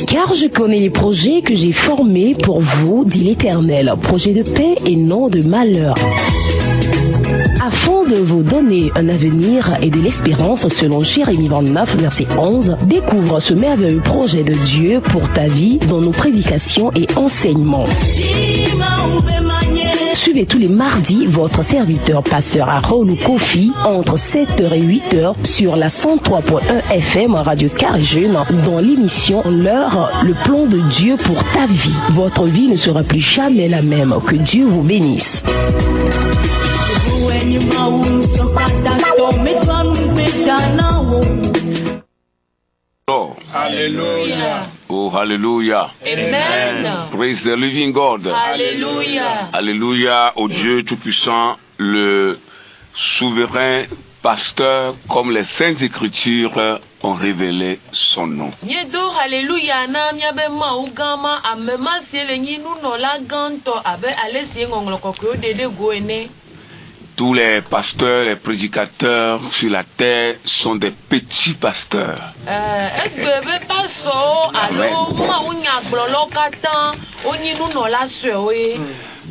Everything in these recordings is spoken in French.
Car je connais les projets que j'ai formés pour vous, dit l'Éternel, projets de paix et non de malheur, afin de vous donner un avenir et de l'espérance. Selon Jérémie 29, verset 11, découvre ce merveilleux projet de Dieu pour ta vie dans nos prédications et enseignements. Suivez tous les mardis votre serviteur pasteur Harold Kofi entre 7h et 8h sur la 103.1 FM Radio Carré-Jeune dans l'émission L'heure, le plan de Dieu pour ta vie. Votre vie ne sera plus jamais la même. Que Dieu vous bénisse. Oh, Hallelujah. oh, hallelujah. Amen. Praise the living God. Hallelujah. Alléluia au Dieu Tout-Puissant, le souverain pasteur, comme les Saintes Écritures ont révélé son nom. Nyedo hallelujah na miabe ma ugama amema siele nyinu no la ganto abe alesi ngonglo kokyo dede goene. Tous les pasteurs, les prédicateurs sur la terre sont des petits pasteurs. Egbebe paso alo ma unya glolo katan onyinu no la sewe.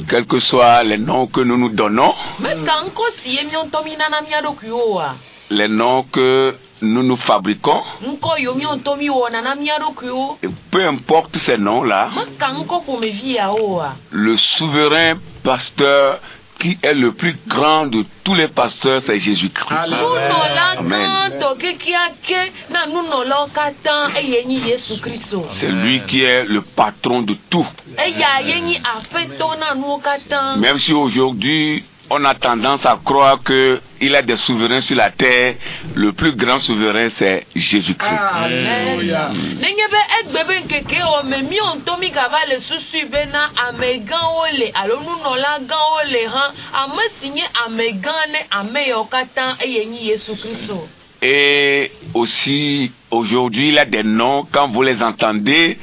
Quels que soient les noms que nous nous donnons, Me kanko siye mi ontomi na miado kuoa. les noms que nous nous fabriquons, Nko yo mi ontomi wona na miado kuo. et peu importe ces noms-là, Me kanko ko me via oa. le souverain pasteur qui est le plus grand de tous les pasteurs, c'est Jésus-Christ. Nuno la Amen. ganto kekiake na nuno lo katan eyenyi Yesu Kristo. C'est lui qui est le patron de tout. Eya yenyi afeto na nu katan. Même si aujourd'hui, on a tendance à croire qu'il a des souverains sur la terre, le plus grand souverain, c'est Jésus-Christ. Alléluia. Nengebe egbebe nkeke o me mi ontomi gavale susu bena amegan ole alo nuno la gan ole han ame signé amegan ne ame yo katan eyenyi Yesu Kristo. Et aussi, aujourd'hui, il a des noms, quand vous les entendez,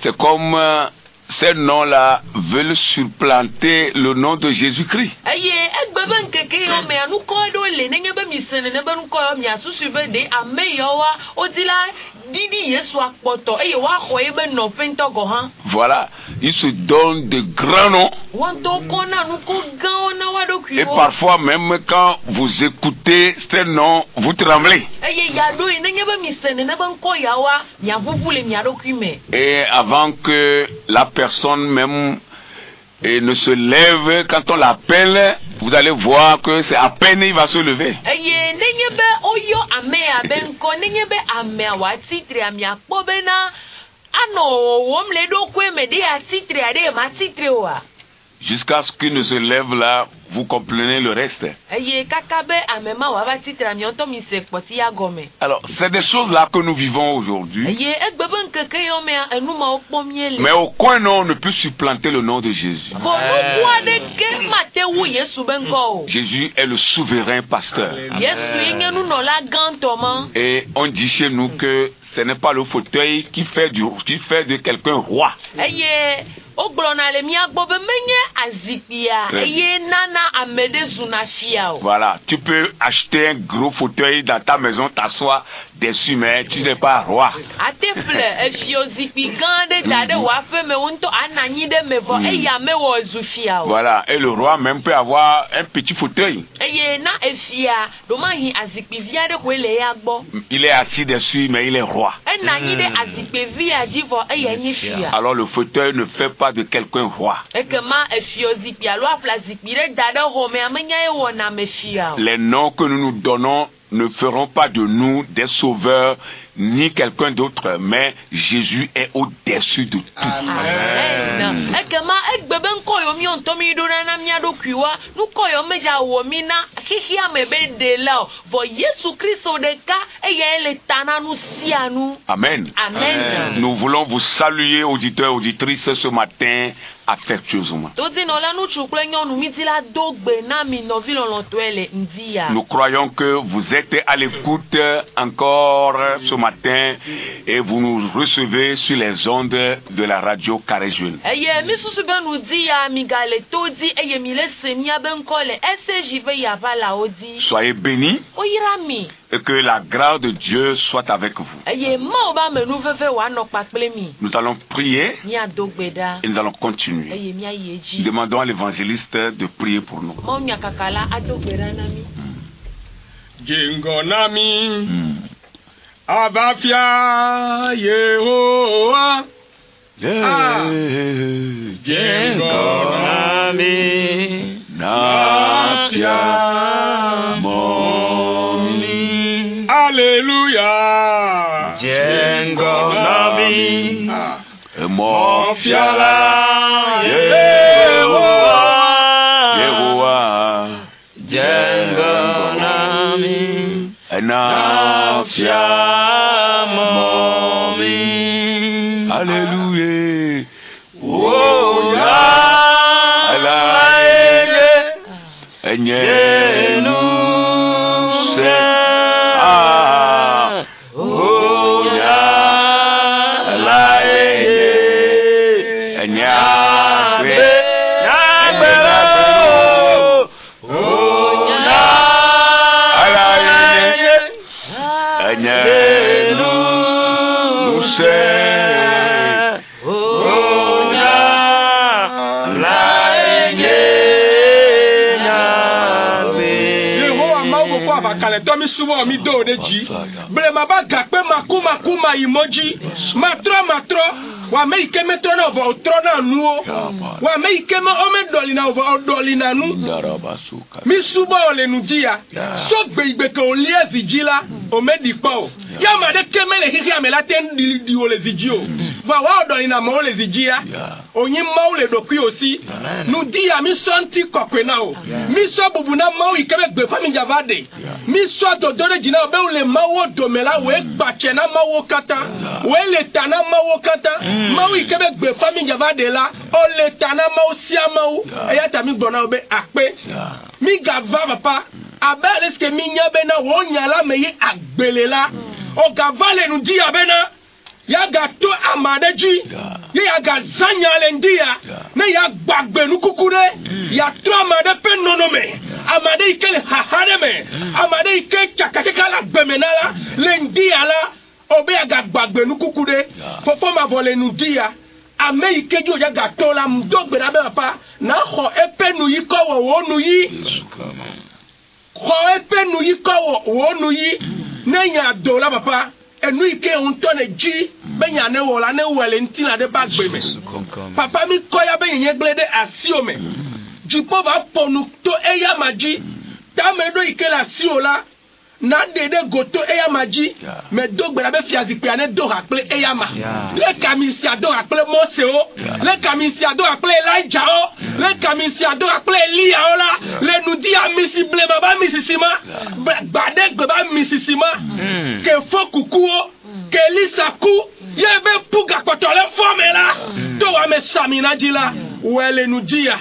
c'est comme ces noms-là veulent supplanter le nom de Jésus-Christ. Eye egbebe nkeke yo me anu ko do le nengebe mi sene ne be nu ko yo mi asusu be de ame yo wa odila didi Yesu akpoto eye wa ko e be no pento go han. Voilà, il se donne de grands noms. Wanto kona nu ko gan na wa do Et kuo. parfois même quand vous écoutez ces noms, vous tremblez. Eye ya do nengebe mi sene ne be nko ya wa ya vuvule mi ado kuime. Et avant que la personne même ne se lève, quand on l'appelle, vous allez voir que c'est à peine il va se lever. Eye nenyebe oyo ame abenko nenyebe ame wa titre ami akpobe na ano wom le do kwe me de a titre ade ma titre wa. Jusqu'à ce qu'il ne se lève là, vous comprenez le reste. Eye kakabe ame ma wa ba titre ami onto mi se kpoti ya gome. Alors, c'est des choses là que nous vivons aujourd'hui. Eye egbebe nkeke yo me enu ma okpomiele. Mais aucun nom ne peut supplanter le nom de Jésus. Bo lu kwa de ke mate wu Yesu benko. Jésus est le souverain pasteur. Yesu yenye nu no la ganto man. Et on dit chez nous que ce n'est pas le fauteuil qui fait de quelqu'un roi. Eye oglona le mi agbobe menye azipia. Eye nana amede zuna fia. Voilà, tu peux acheter un gros fauteuil dans ta maison, t'asseoir dessus, mais tu n'es pas roi. Atefle efio zipi gande dade wa fe me wonto ananyi de mevo eya me wo zufia. Voilà, et le roi même peut avoir un petit fauteuil. Eye na efia do mahi azikpi via de kwele ya gbo. Il est assis dessus, mais il est roi. Enanyi de azikpi via jivo eya nyi fia. Alors le fauteuil ne fait pas de quelqu'un roi. Ekema efio zipi alo afla zikpi de dade home amenya e wona me fia. Les noms que nous nous donnons ne feront pas de nous des sauveurs ni quelqu'un d'autre, mais Jésus est au-dessus de tout. Amen. Ekema egbebe nko yo mi ontomi do na mi adokuwa nu ko yo meja wo mi na hihia mebe de la vo Yesu Kristo de ka eye le tananu sianu. Amen. Amen. Nous voulons vous saluer, auditeurs, auditrices, ce matin, affectueusement. Todi no la nu chukle nyonu mi ti la dogbe na mi no vi lolontwele ndia. Nous croyons que vous êtes à l'écoute encore ce matin et vous nous recevez sur les ondes de la radio Carré-Jeune. Eye mi susu be nu di ya mi gale todi eye mi le semia ben kole SJV ya vala odi. Soyez bénis Oyira mi. Et que la grâce de Dieu soit avec vous. Nous allons prier et nous allons continuer. Demandons à l'évangéliste de prier pour nous. Abafia Yehowa Jengonami Napia Momi Alléluia Jengonami Mofiala Yehowa Jengonami Napia Alléluia. Oh ya alaye enyenu se oh ya alaye enyabe oh ya alaye enyenu se Tomi sumo mi do de ji ble ma ba gakpe makuma imoji matro wa me ike metro na vo tro na nuo wa me ike me o me doli na vo doli na nu mi subo le nu dia so gbe igbe ke o lie zigila o me di pa o ya ma de ke me le hisi amela ten di o le zigio va wa doli na mo le zigia onyin ma o le doku osi nu dia mi sonti kokwe na o mi so bubu na ma o ike me gbe fami javade mi so do dore jina be o le ma wo domela we gbache na ma wo kata we le tana ma wo kata ma wo ike be gbe fami javade la o le tana ma o sia ma o eya ta mi gbona obe akpe mi gava papa abele ske mi nya be na wo nya la me yi agbele la o gava le nu di abena ya ga to amadeji ya ga zanya le ndia na ya gbagbe nu kukure ya to amade pe nonome amade ikele hahade me amade ike chakachaka la gbemenala le ndia la obe ya ga gbagbe nu kukure fofo ma vole nu dia ame ike jo ya ga to la mdogbe na be papa na ho epe nu yi ko wo nu yi ho epe nu yi ko wo nu yi na nya do la papa enu ike unto ne ji benya ne wola ne wele ntina de bagbe me papa mi koya be yen glede asiome jipo ba ponu to eya maji ta me do ike la siola na dede goto eya maji me do gbera be fiazi pe ane do akple eya ma le kamisi ado akple Mose o le kamisi ado akple Elijah o le kamisi ado akple Elia o la le nudi amisi ble baba misisima gbade gba misisima ke fokuku o ke lisaku ye be puga potole formela to wa me samina jila wele nudia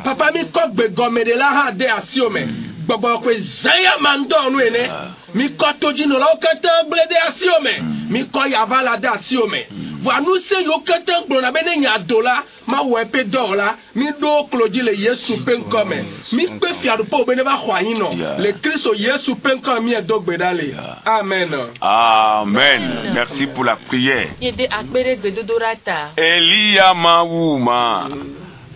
papa mi ko gbe gomede la ha de asiome gbogbo kwe zaya mando nu ene mi ko toji no la o kete blede asiome mi ko yavala de asiome wa nu se yo kete gbona be ne nya dola ma wo epe dola mi do kloji le Yesu penkome mi pe fiadu po be ne ba kwa yin no le Christ Yesu penkome mi e dogbe dale amen amen. Merci pour la prière. Yede akbere gbedodorata Elia mawuma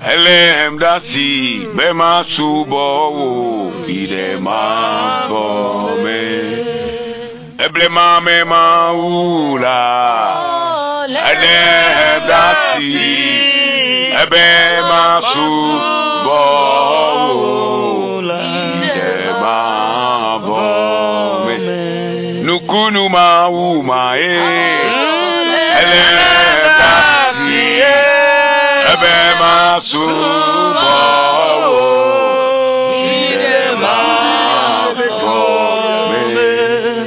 Elem dasi bema subo fide ma bome eblema me maula Elem dasi bema subo fide ma bome nukunu mauma Elem dasi Bema subo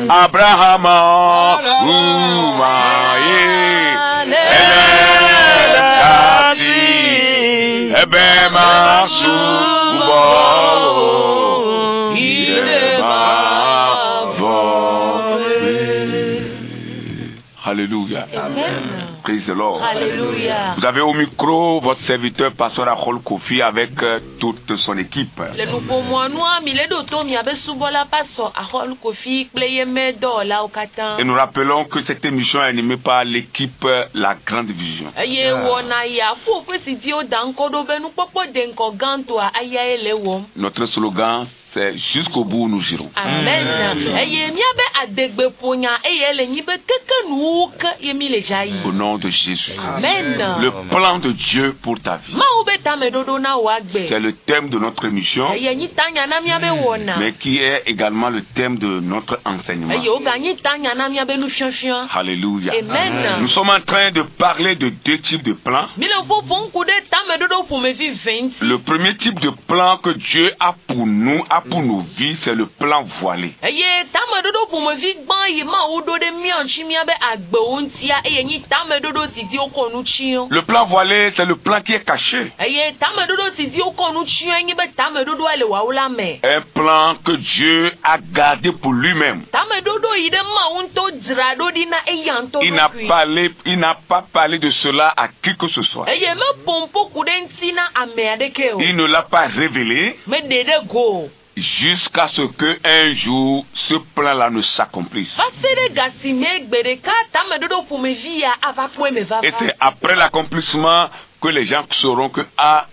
Abrahama umaye elati Bema subo Hallelujah. Alléluia. Amen. Praise the Lord. Alléluia. Vous avez au micro votre serviteur, pasteur Arol Kofi, avec toute son équipe. Le nouveau mois noir, mi le doto mi abe subola pasteur Arol Kofi, pleye me do la okatan. Et nous rappelons que cette émission est animée par l'équipe La Grande Vision. Ye wona ya fu fu si di o danko do benu popo denko ganto a aya ele wo. Notre slogan, c'est jusqu'au bout nous irons. Amen. Ye mi abe adegbe ponya ele nyi be keke nuuk ye mi le jayi. Au nom de Jésus. Amen. Le plan de Dieu pour ta vie. Ma ube ta me dodo na wagbe. C'est le thème de notre émission, Ye nyi tanya na mi abe wona. mais qui est également le thème de notre enseignement. Ye o ga nyi tanya na mi abe nu fianfian. Alléluia. Amen. Nous sommes en train de parler de deux types de plans. Mi le fo fon kude ta me dodo pour me vi 20. Le premier type de plan que Dieu a pour nous, a pour nos vies, c'est le plan voilé. Ye ta me dodo pour me vi gban yi ma o do de mi anchi mi abe agbe ontia ye nyi ta me dodo si di o konu chion. Le plan voilé, c'est le plan qui est caché. Ye ta me dodo si di o konu chion nyi be ta me dodo ele wa wula me. Un plan que Dieu a gardé pour lui-même. Ta me dodo yi de ma unto drado di na eyanto. Il n'a pas parlé de cela à qui que ce soit. Ye me pompo kudensi na ame adeke o. Il ne l'a pas révélé Me dede go. jusqu'à ce que un jour ce plan-là ne s'accomplisse. Pasere gasi me gbere ka ta me dodo pour me vi ya ava kwe me va. Et c'est après l'accomplissement que les gens sauront que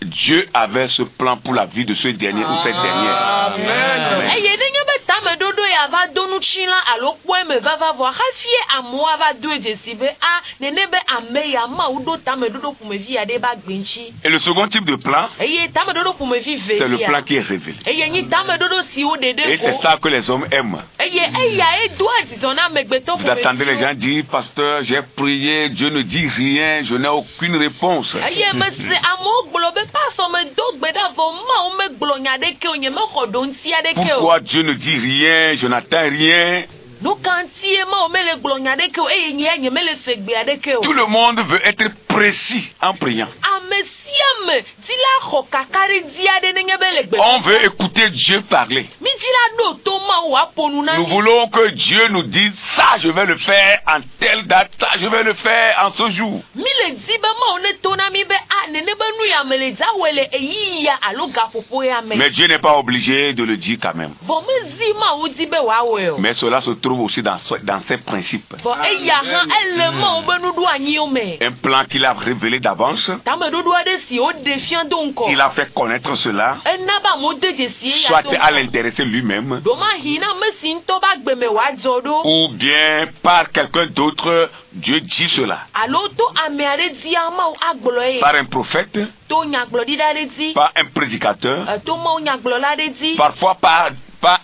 Dieu avait ce plan pour la vie de ce dernier ou cette dernière. Amen. Ye nenye be ta me dodo ya va donu chila alo kwe me va voir. Hafie amo ava do jesibe nene be ame ya ma udo ta me dodo pour me vi ya de ba gbenchi. Et le second type de plan, Ye ta me dodo pour me vi ve. c'est le plan qui est révélé. Ye nyi ta me dodo si o dede Et ko. c'est ça que les hommes aiment. Ya e doit disona me gbeto Vous pour me. attendez les gens dire, pasteur, j'ai prié, Dieu ne dit rien, je n'ai aucune réponse. Ye me se amo gbolo be paso me do gbeda vo ma o me gbolo nya de ke onye me kodon ti ade ke o. Pourquoi Dieu ne dit rien, je n'attends rien? No kanti ma o me le gbolo nya de ke o nye me le segbe ade ke o. Tout le monde veut être précis en priant. Amesiame dila ho kakari dia de nenye be le gbe. On veut écouter Dieu parler. Mi dila do to ma o aponu na Nous ni. voulons que Dieu nous dise, ça je vais le faire en telle date, ça je vais le faire en ce jour. Mi le di be ma o ne to na mi be nene be nu ya me le za wele eyi ya alo gafofo ya me. Mais Dieu n'est pas obligé de le dire quand même. Bo me zi ma o di be wa we o. Mais cela se trouve aussi dans ses principes. Bo eya han ele ma o be nu do anyi o me. Un plan qu'il a révélé d'avance, Ta me do do ade si o defiant donc. il a fait connaître cela, Na ba mo de jesi ya soit donc. à l'intéresser lui-même, Do ma hina me sin to ba gbe me wa zodo. ou bien par quelqu'un d'autre, Dieu dit cela. Alo to ame ade di ama o agbolo e. Par un prophète, To nyagbolo di da de di. par un prédicateur, To ma o nyagbolo la de di. parfois par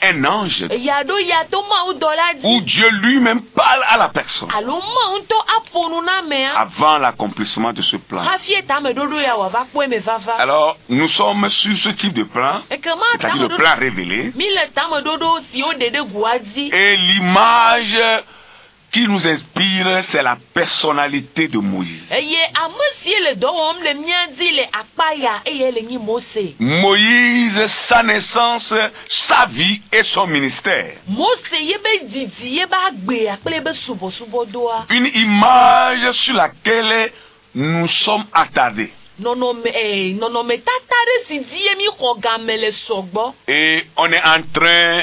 un ange, Ya do ya to ma o do la où di. Dieu lui-même parle à la personne Alo ma o to aponu na me a. avant l'accomplissement de ce plan. Hafie ta me do do ya wa va kwe me va va. Alors, nous sommes sur ce type de plan, E ke ma ta c'est-à-dire me le do. plan révélé, Mi le ta me do do si o dede guazi. et l'image qui nous inspire, c'est la personnalité de Moïse. Ye amosi le do wom le miadi le akpaya eye le nyi Mose. Moïse, sa naissance, sa vie et son ministère. Mose ye be didi ye ba gbe akple be subo doa. Une image sur laquelle nous sommes attardés. Nono me tatare si di ye mi kogame le sogbo. Et on est en train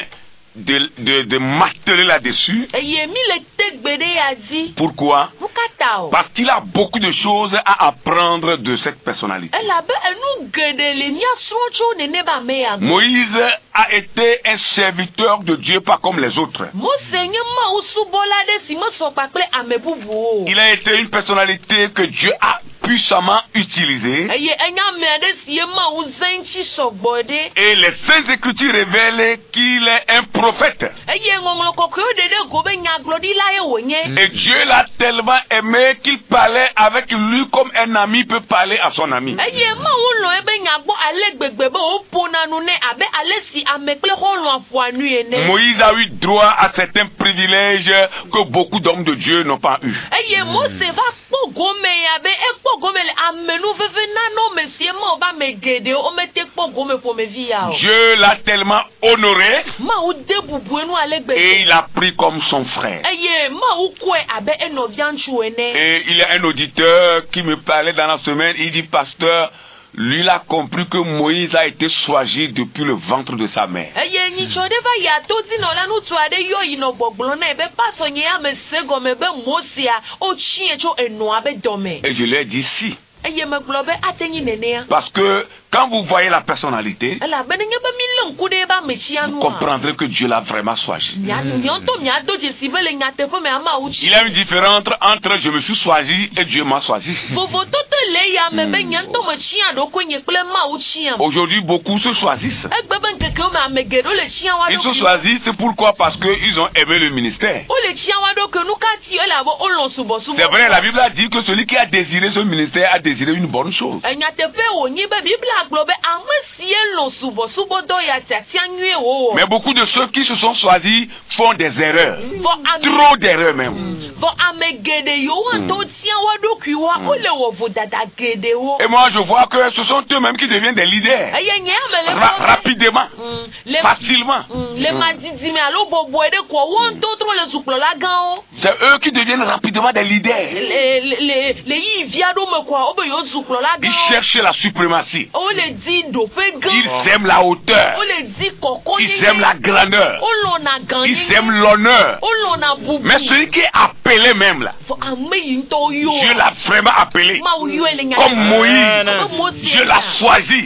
de marteler là-dessus. Ye mi le tegbede ya di. Pourquoi? Mukata o. Parce qu'il a beaucoup de choses à apprendre de cette personnalité. Ela be enu gede le nya srocho ne ne ba me ya. Moïse a été un serviteur de Dieu, pas comme les autres. Mose nye ma usubola de si mo so pakle amebubu. Il a été une personnalité que Dieu a puissamment utilisée. Ye enya me de si ye ma uzenchi sogbode. Et les Saintes Écritures révèlent qu'il est un prophète. Ye ngonglo kokyo de gobe nya glodi la ye wonye. Et Dieu l'a tellement aimé qu'il parlait avec lui comme un ami peut parler à son ami. Ye ma ulo ebe nya gbo ale gbegbe be opona nu ne abe ale si amekle holo afuanu ene. Moïse a eu droit à certains privilèges que beaucoup d'hommes de Dieu n'ont pas eu. Ye Mose va kpo gome ya be ekpo kpɔ gome le amenu veve nano mesie ma oba megede o mete kpɔ gome ƒomevi ya o. Dieu l'a tellement honoré. Ma o de bubu enu ale gbe. Et il a pris comme son frère. Eye ma o koe abe enovia ŋutsu ene. Et il y a un auditeur qui me parlait dans la semaine. Il dit, pasteur, lui il a compris que Moïse a été choisi depuis le ventre de sa mère. Eye nyitsɔ de va ya to di nɔ la nutu ade yɔ yinɔ gbɔgblɔ na ebe pasɔ nye ame se gɔme be Mosia o tsi tso enɔa be dɔme. Et je lui ai dit si. Eye me gblɔ be ate nyi nenea. Parce que quand vous voyez la personnalité, Ela be ne nye be mi le ŋku de ba metsia vous nua. comprendrez que Dieu l'a vraiment choisi. Nyɔntɔ miado dzesi be le nyateƒe me ama wo tsi. Il y a une différence entre je me suis choisi et Dieu m'a choisi. Vovototo le ya me be nyɔntɔ me tsia ɖo nye kple ma wo tsia. Aujourd'hui, beaucoup se choisissent. Egbe be nkeke me ame geɖewo le tsia wa Ils se ɖo. choisissent, c'est pourquoi? Parce qu'ils ont aimé le ministère. Wo le tsia wa ɖo ke nu ka ti ele abe wo lɔ subɔsubɔ. C'est vrai, la Bible a dit que celui qui a désiré ce ministère a désiré une bonne chose. Nyateƒe wonyi be Biblia gblɔ be ame sie lɔ subɔsubɔ dɔ ya tiatia nyuie wo. Mais beaucoup de ceux qui se sont choisis font des erreurs. Vɔ Trop d'erreurs même. Vɔ ame geɖe yiwo ŋutɔ tia wa ɖokui wa wo le wɔ vodada geɖewo. Et moi, je vois que ce sont eux-mêmes qui deviennent des leaders. Eye nye ame le Rapidement, facilement. le madidi me alo bɔbɔe ɖe kɔ wo ŋutɔ trɔ le zukplɔla gãwo. C'est eux qui deviennent rapidement des leaders. Le yi via ɖo me kɔa wo be yewo zukplɔla Ils gãwo. cherchent la suprématie. Wo le di ɖoƒe gã. Ils aiment la hauteur. Wo le di kɔkɔ Ils aiment la grandeur. Wo lɔna gã Ils aiment l'honneur. Wo lɔna bubu. Mais celui qui est appelé même là, Vɔ ame yi ŋutɔ yɔ. Dieu l'a vraiment appelé. Mawu yɔe le nya. Comme Moïse. Abe Mose. Dieu l'a choisi.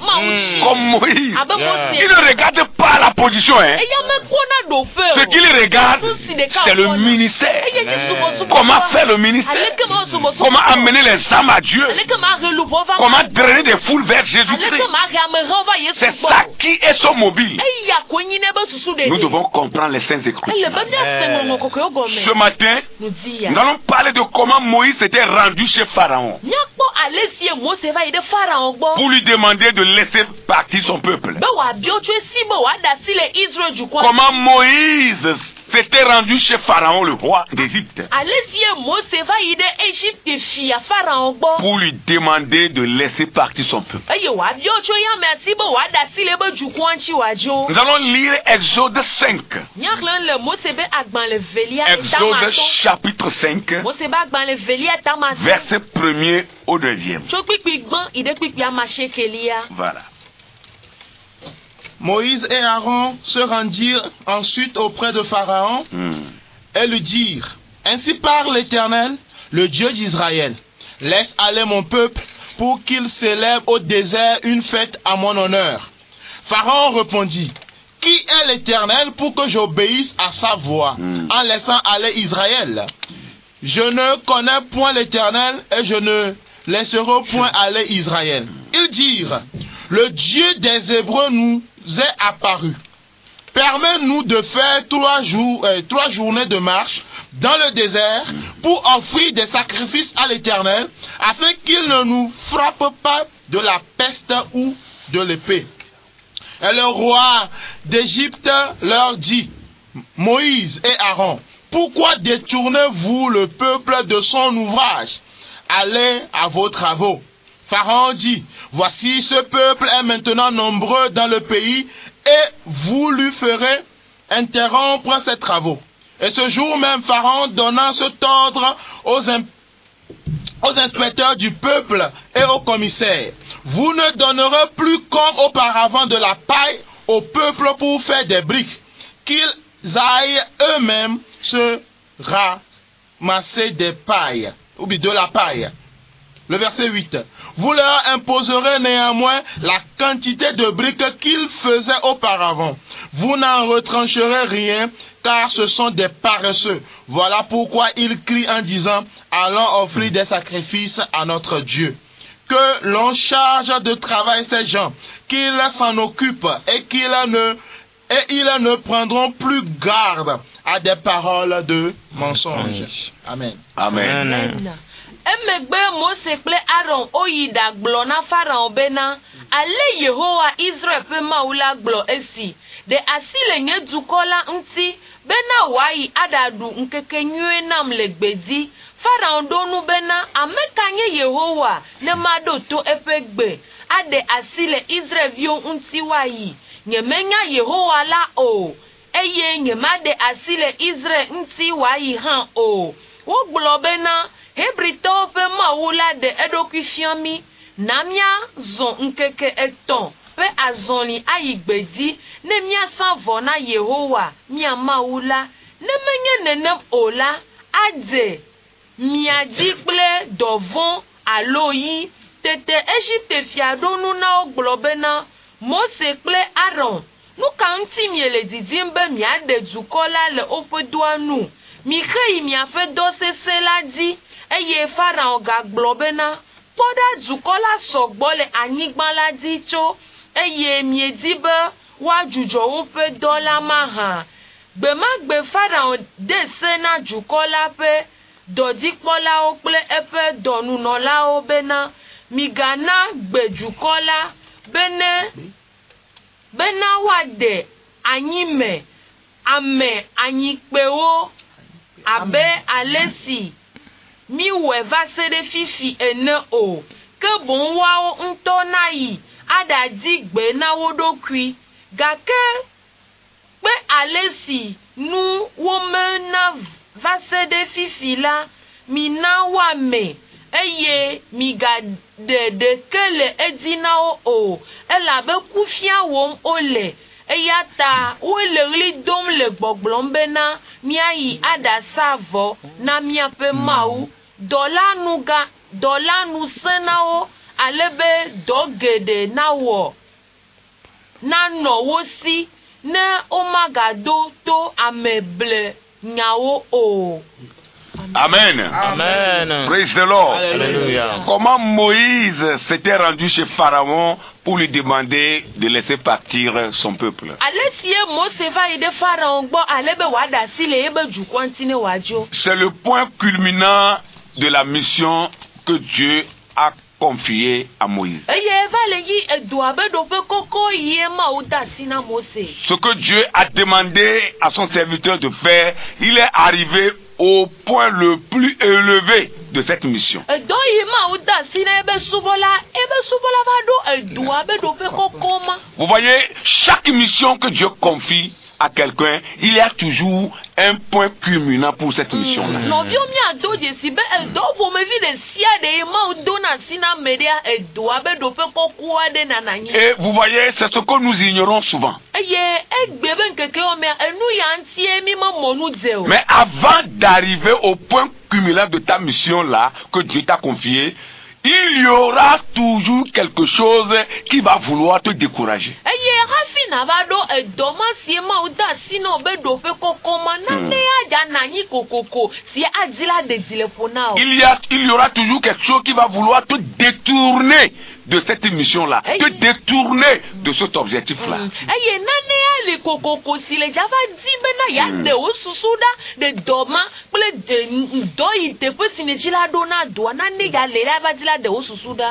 Comme Moïse. Abe Mose. Il ne regarde pas la position, hein. Eya me kpɔna ɖoƒe o. Ce qu'il regarde, c'est le ministère. Eye dzi subɔsubɔ. Comment faire le ministère? Aleke ma subɔsubɔ. Comment amener les âmes à Dieu? Aleke ma he luʋɔ va. Comment drainer des foules vers Jésus-Christ? Aleke ma he amehawo va Yesu C'est gbɔ. ça qui est son mobile. Eya ko nyi ne be susu de. Nous devons comprendre les saintes Ele écritures. be míase ŋɔŋɔ kɔkɔewo Ce gɔme. matin, Nu di ya. nous allons parler de comment Moïse s'était rendu chez Pharaon Míakpɔ ale si Mose va yi ɖe Pharaon gbɔ. pour lui demander de laisser partir son peuple. Be wòabiɔ tso esi be wòaɖe asi le Israel dukɔa. Comment Moïse s'était rendu chez Pharaon, le roi d'Égypte, Ale si Mose va yi ɖe Egypte fia Pharaon gbɔ. pour lui demander de laisser partir son peuple. Eye wòabiɔ tso yame asi be wòaɖe asi le ebe dukɔa ŋuti wòadzo. Nous allons lire Exode 5. Míaxlẽ le Mose be agbalẽ velia Exode tamatɔ. chapitre 5, Mose be agbalẽ velia tamatɔ. verset 1er au 2e. Tso kpikpi gbã yi ɖe kpikpi amasekelia. Voilà. Moïse et Aaron se rendirent ensuite auprès de Pharaon et lui dirent: Ainsi parle l'Éternel, le Dieu d'Israël. Laisse aller mon peuple pour qu'il célèbre au désert une fête à mon honneur. Pharaon répondit: Qui est l'Éternel pour que j'obéisse à sa voix en laissant aller Israël? Je ne connais point l'Éternel et je ne laisserai point aller Israël. Ils dirent: Le Dieu des Hébreux nous est apparu. Permets-nous de faire 3 journées de marche dans le désert pour offrir des sacrifices à l'Éternel, afin qu'il ne nous frappe pas de la peste ou de l'épée. Et le roi d'Égypte leur dit: Moïse et Aaron, pourquoi détournez-vous le peuple de son ouvrage? Allez à vos travaux. Pharaon dit: Voici, ce peuple est maintenant nombreux dans le pays, et vous lui ferez interrompre ses travaux. Et ce jour même, Pharaon donna cet ordre aux inspecteurs du peuple et aux commissaires: Vous ne donnerez plus comme auparavant de la paille au peuple pour faire des briques, qu'ils aillent eux-mêmes se ramasser des pailles, ou bien de la paille. Le verset 8. Vous leur imposerez néanmoins la quantité de briques qu'ils faisaient auparavant. Vous n'en retrancherez rien, car ce sont des paresseux. Voilà pourquoi ils crient en disant: Allons offrir des sacrifices à notre Dieu. Que l'on charge de travail ces gens, qu'ils s'en occupent et ils ne prendront plus garde à des paroles de mensonges. Amen. Amen. Emegbe Mose kple Aaron oyi ɖagblɔ na Farao bena, ale Yehowa Israel ƒe Mawu la gblɔ esi, ɖe asi le nye dukɔ la ŋuti, bena wòayi aɖaɖu ŋkekenyuie nam le gbedzi. Pharaon donu bena amekanye Yehowa ne mado to epegbe ade asile Israel vio untiwayi nyemenya Yehowa la o eye nyemade asile Israel untiwayi han o wo gbobe na Hebrito pe mawula de edokufiami namia zon nkeke eton pe azonli ayigbedi ne mia sanvo na Yehowa mia mawula ne menye nenem ola ade mia dikple dovon aloyi tete Egypte fiadonu na oglobe na Mose kple Aaron nu kanti miele didimbe mia de dukola le ofeduanu mi khei mia fe dosese la di eye Pharaon ga globe na poda dukola sogbole anyigban la di cho eye mi edibe wa jujo ofe dola maha gbe Pharaon de sena dukola pe dodi kpola o ple efe donu no la o bena migana gbejukola bena wade anyime ame anyikpewo abe alesi mi weva sede fifi ene o ke bon wa nto na yi adadi gbe na wodokui gake pe alesi nu woman na vasede fifi la mi na wa me eye mi ga de kele edina o ela be kufia wom ole eyata wole ri dom le gbogblombe na mi ayi ada savo na mi ape mau dola nu senao alebe dogede na wo na no wosi ne omagado to ameble nyawo o. Amen. Amen. Praise the Lord. Alléluia. Comment Moïse s'était rendu chez Pharaon pour lui demander de laisser partir son peuple. C'est le point culminant de la mission que Dieu a confiée à Moïse. Ce que Dieu a demandé à son serviteur de faire, il est arrivé au point le plus élevé de cette mission. Vous voyez, chaque mission que Dieu confie à quelqu'un, il y a toujours un point culminant pour cette mission-là. Et vous voyez, c'est ce que nous ignorons souvent. Mais avant d'arriver au point culminant de ta mission-là, que Dieu t'a confié, il y aura toujours quelque chose qui va vouloir te décourager. Il y aura toujours quelque chose qui va vouloir te détourner de cette mission-là, te détourner de cet objectif-là.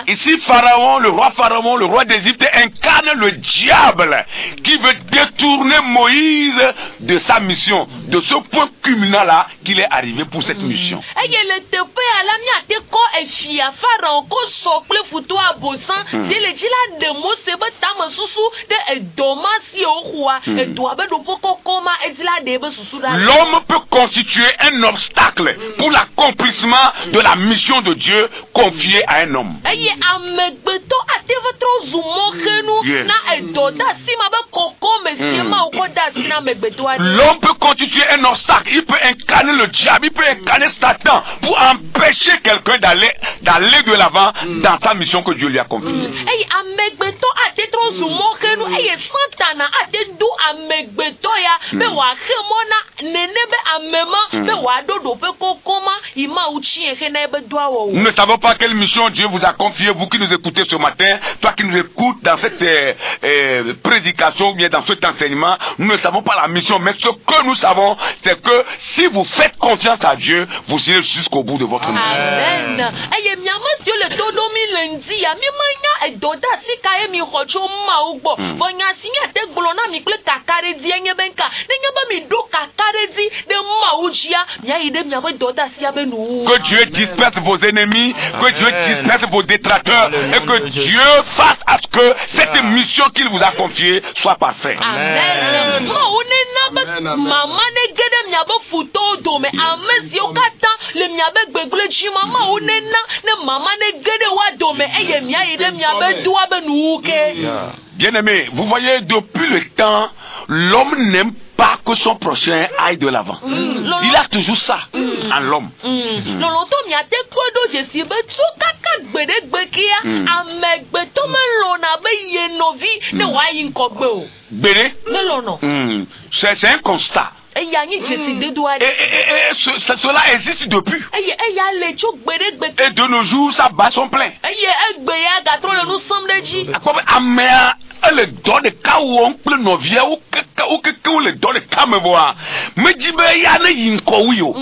Ici, Pharaon, le roi d'Égypte, incarne le diable qui veut détourner Moïse de sa mission, de ce point culminant-là qu'il est arrivé pour cette mission. L'homme peut constituer un obstacle pour l'accomplissement de la mission de Dieu confiée à un homme. L'homme peut constituer un obstacle, il peut incarner le diable, il peut incarner Satan pour empêcher quelqu'un d'aller de l'avant dans sa mission que Dieu lui a confiée. Nous ne savons pas quelle mission Dieu vous a confiée, vous qui nous écoutez ce matin, toi qui nous écoutes dans cette prédication ou bien dans cet enseignement. Nous ne savons pas la mission, mais ce que nous savons, c'est que si vous faites confiance à Dieu, vous irez jusqu'au bout de votre mission. Amen. edoda sika e mi xocho ma ugbo bo nya sinya te glona mi kle kakare di enye benka nenye ba mi do kakare di de ma ujia nya ide mi abo doda sia benu. Que Dieu disperse vos ennemis, que Dieu disperse vos détracteurs et que Dieu fasse à ce que cette mission qu'il vous a confiée soit parfaite. Amen. Mo unena mama ne gede mi abo futo do me amesi okata le mi abe gbegle ji mama unena ne mama ne gede wa do me eye mi ide mi abe do abenu ke. Bien-aimé, vous voyez, depuis le temps, l'homme n'aime pas que son prochain aille de l'avant. Il a toujours ça en l'homme. Loloto mi ate kodo jesi be tso kaka gbede gbekia amegbe to me lona be yenovi ne wa yin kogbe o. Gbede? Ne lono. C'est un constat. Et cela existe depuis. Et de nos jours, ça bat son plein. Le don de kawople novia ou le don de kamevoa me dit ben ya ne yinko wiyo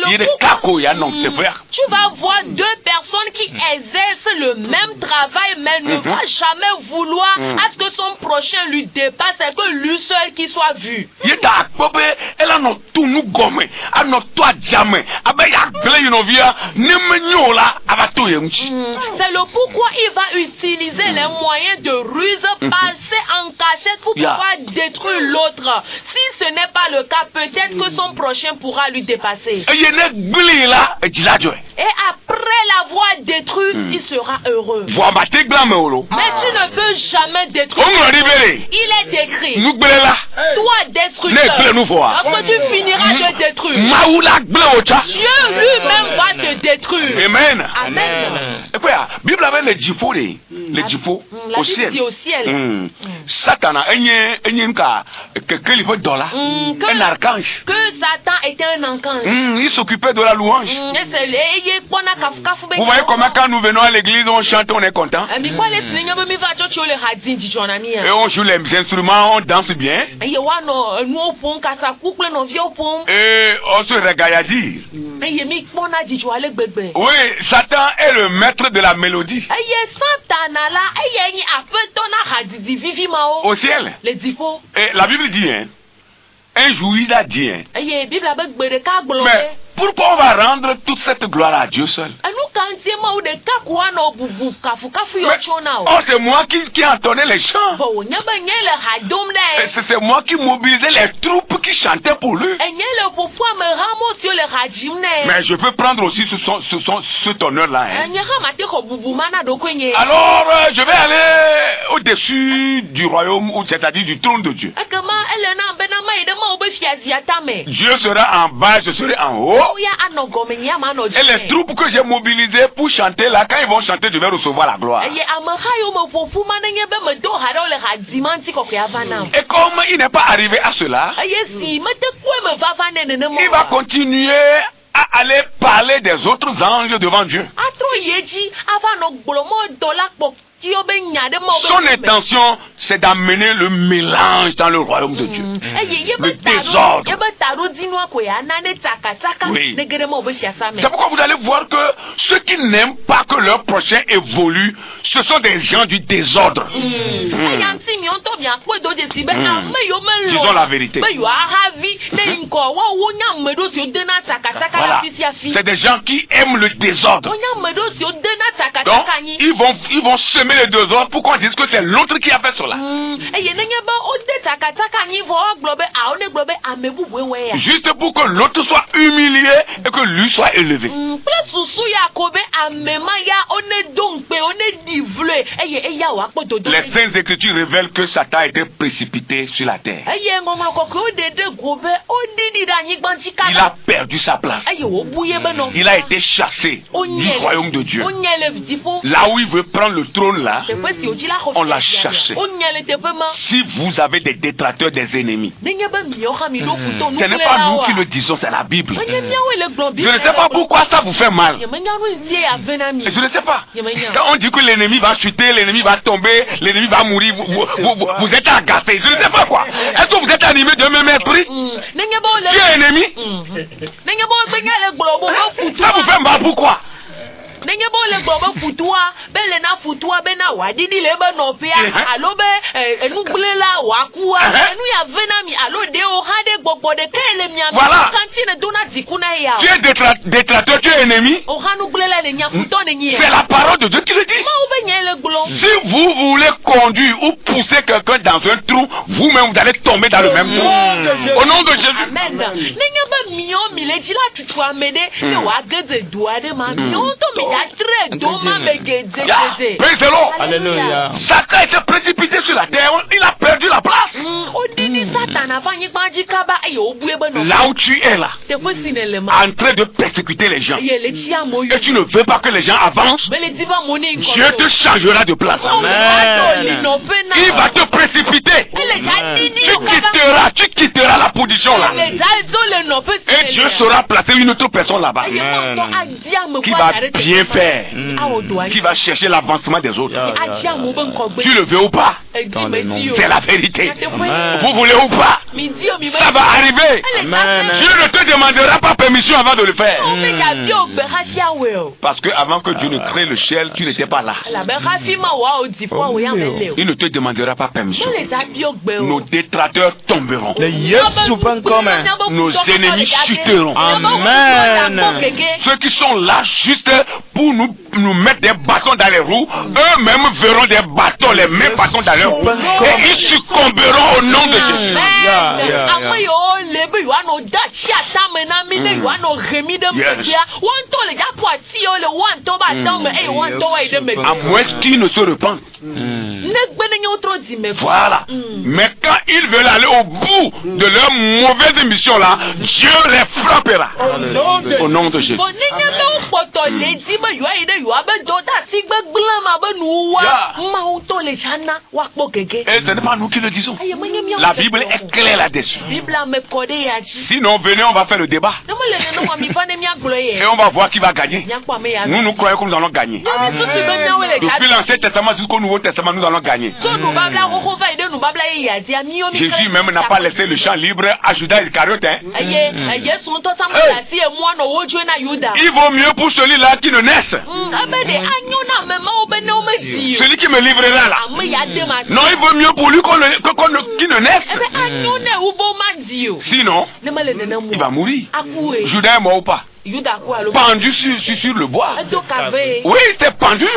il est kako ya non c'est vrai. Tu vas voir deux personnes qui exercent le même travail mais ne va jamais vouloir à ce que son prochain lui dépasse et que lui seul qui soit vu. Yeda kobe elle a non tout nous gomme a non toi jamais abe ya gle novia ne menyo la abato yemchi. C'est le pourquoi il va utiliser les moyens de ruse passer en cachette pour pouvoir détruire l'autre. Si ce n'est pas le cas, peut-être que son prochain pourra lui dépasser. Et après l'avoir détruit, il sera heureux. Mais tu ne peux jamais détruire. Il est décrit. Toi, destructeur. Lorsque tu finiras de détruire, Dieu lui-même va te détruire. Amen. Amen. Et puis, la Bible avait les djifos au ciel. Satan a un archange. Que Satan était un archange. Il s'occupait de la louange. Vous voyez comment quand nous venons à l'église, on chante, on est content. Et on joue les instruments, on danse bien. Et on se régailladit. Oui, Satan est le maître de la mélodie. Au ciel. Et la Bible dit, un jour il a dit, mais pourquoi on va rendre toute cette gloire à Dieu seul? C'est moi qui entonnais les chants. C'est moi qui mobilisais les troupes qui chantaient pour lui. Mais je peux prendre aussi cet honneur-là. Alors, je vais aller au-dessus du royaume, c'est-à-dire du trône de Dieu. Dieu sera en bas, je serai en haut. Et les troupes que j'ai mobilisées pour chanter là, quand ils vont chanter, je vais recevoir la gloire. Et comme il n'est pas arrivé à cela, il va continuer à aller parler des autres anges devant Dieu. Son intention, c'est d'amener le mélange dans le royaume de Dieu. Le désordre. Oui. C'est pourquoi vous allez voir que ceux qui n'aiment pas que leur prochain évolue, ce sont des gens du désordre. Disons la vérité. Voilà. C'est des gens qui aiment le désordre. Donc, ils vont semer le désordre pour qu'on dise que c'est l'autre qui a fait cela. Juste pour que l'autre soit humilié et que lui soit élevé. Les Saintes Écritures révèlent que Satan a été précipité sur la terre. Il a perdu sa place. Il a été chassé du royaume de Dieu. Là où il veut prendre le trône là, on l'a cherché. Si vous avez des détracteurs, des ennemis, ce n'est pas nous qui le disons, c'est la Bible. Je ne sais pas pourquoi ça vous fait mal. Je ne sais pas. Quand on dit que l'ennemi va chuter, l'ennemi va tomber, l'ennemi va mourir, vous êtes agacé. Je ne sais pas quoi. Est-ce que vous êtes animé de même esprit? Tu es ennemi? Ça vous fait mal pourquoi? futua bele na futua be na wadidi le be no pia alo be enu gbelela wakua enu ya venami alo de o hade gbogbo de kele mi ami kantine dona dikuna ya tu es détracteur, tu es ennemi. o hanu gbelela le nya futo ne nyi c'est la parole de Dieu qui le dit. ma o be nyele glo si vous voulez conduire ou pousser quelqu'un dans un trou, vous-même vous allez tomber dans le même trou. Au nom de Jésus. Amen. N'enye ba mio mi le jila tutu amede ne wa geze douade ma mio to mi ya tre do ma me geze. Praise the Lord. Alléluia. Satan s'est précipité sur la terre, il a perdu la place. Là où tu es là, en train de persécuter les gens, et tu ne veux pas que les gens avancent, Dieu te changera de place. Amen. Il va te précipiter. Tu quitteras la position là. Et Dieu saura placer une autre personne là-bas qui va bien faire, qui va chercher l'avancement des autres. Tu le veux ou pas? C'est la vérité. Vous voulez ou pas? Ça va arriver. Dieu ne te demandera pas permission avant de le faire. Parce que avant que Dieu ne crée le ciel, tu n'étais pas là. Il ne te demandera pas permission. Nos détracteurs tomberont. Nos ennemis chuteront. Amen. Ceux qui sont là juste pour nous mettre des bâtons dans les roues, eux-mêmes verront des bâtons, les mêmes bâtons dans les roues. Et ils succomberont au nom de Jésus. À moins qu'ils ne se repentent. Voilà. Mais quand ils veulent aller au bout de leur mauvaise mission là, Dieu les frappera. Au nom de Jésus. Et ce n'est pas nous qui le disons. La Bible est claire là-dessus. Sinon, venez, on va faire le débat. Et on va voir qui va gagner. Nous croyons que nous allons gagner. Depuis l'Ancien Testament jusqu'au Nouveau Testament, nous allons gagner. Jésus même n'a pas laissé le champ libre à Judas Iscariote. Il vaut mieux pour celui-là qui ne naisse. Celui qui me livrera là. Non, il vaut mieux pour lui qui ne naisse. Sinon, il va mourir. Judas est mort ou pas? Pendu sur le bois. Oui, il s'est pendu.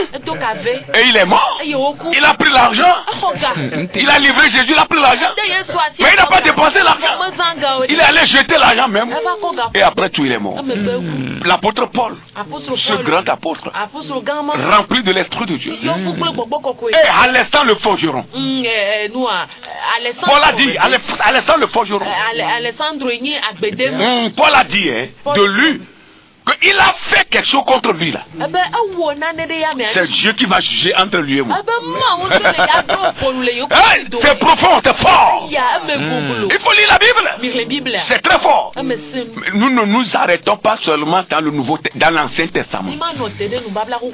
Et il est mort. Il a pris l'argent. Il a livré Jésus, il a pris l'argent. Mais il n'a pas dépensé l'argent. Il est allé jeter l'argent même. Et après tout, il est mort. L'apôtre Paul, ce grand apôtre, rempli de l'Esprit de Dieu, et Alessandre le forgeron. Paul a dit, Alessandre le forgeron. Paul a dit de lui qu'il a fait quelque chose contre lui là. C'est Dieu qui va juger entre lui et moi. C'est profond, c'est fort. Il faut lire la Bible. C'est très fort. Nous ne nous arrêtons pas seulement dans l'Ancien Testament.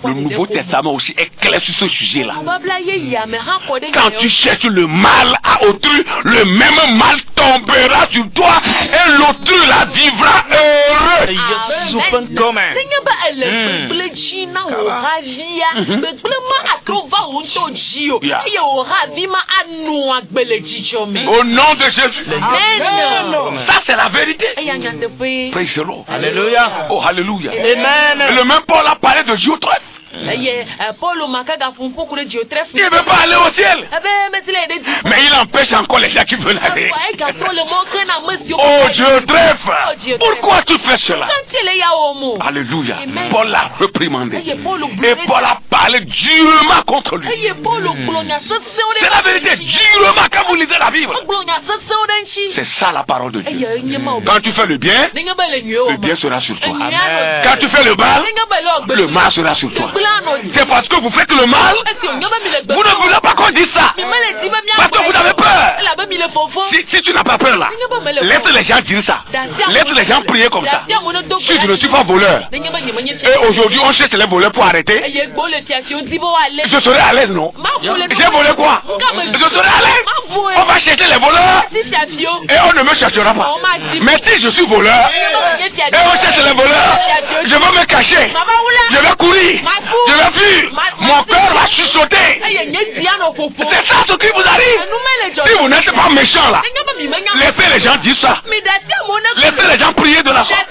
Le Nouveau Testament aussi est clair sur ce sujet là. Quand tu cherches le mal à autrui, le même mal tombera sur toi et l'autrui la vivra heureux. Au nom de Jésus. Ça c'est la vérité. Praise the Lord. Alléluia. Oh alléluia. Amen. Le même Paul a parlé de Dieu-Trèfle. Il ne veut pas aller au ciel. Mais il empêche encore les gens qui veulent aller. Oh Dieu-Trèfle, pourquoi tu fais cela? Alléluia. Paul l'a reprimandé. Et Paul a parlé durement contre lui. C'est la vérité, durement quand vous lisez la Bible. C'est ça la parole de Dieu. Quand tu fais le bien sera sur toi. Quand tu fais le mal sera sur toi. C'est parce que vous faites le mal. Vous ne voulez pas qu'on dise ça. Parce que vous avez peur. Si tu n'as pas peur là, laisse les gens dire ça. Laisse les gens prier comme ça. Si je ne suis pas voleur, et aujourd'hui on cherche les voleurs pour arrêter, je serai à l'aise, non? J'ai volé quoi? Je serai à l'aise. On va chercher les voleurs et on ne me cherchera pas. Mais si je suis voleur et on cherche les voleurs, je vais me cacher. Je vais courir. Je vais fuir. mon cœur va chuchoter. C'est ça ce qui vous arrive. Si vous n'êtes pas méchant là, laissez les gens dire ça. Laissez les gens prier de la sorte.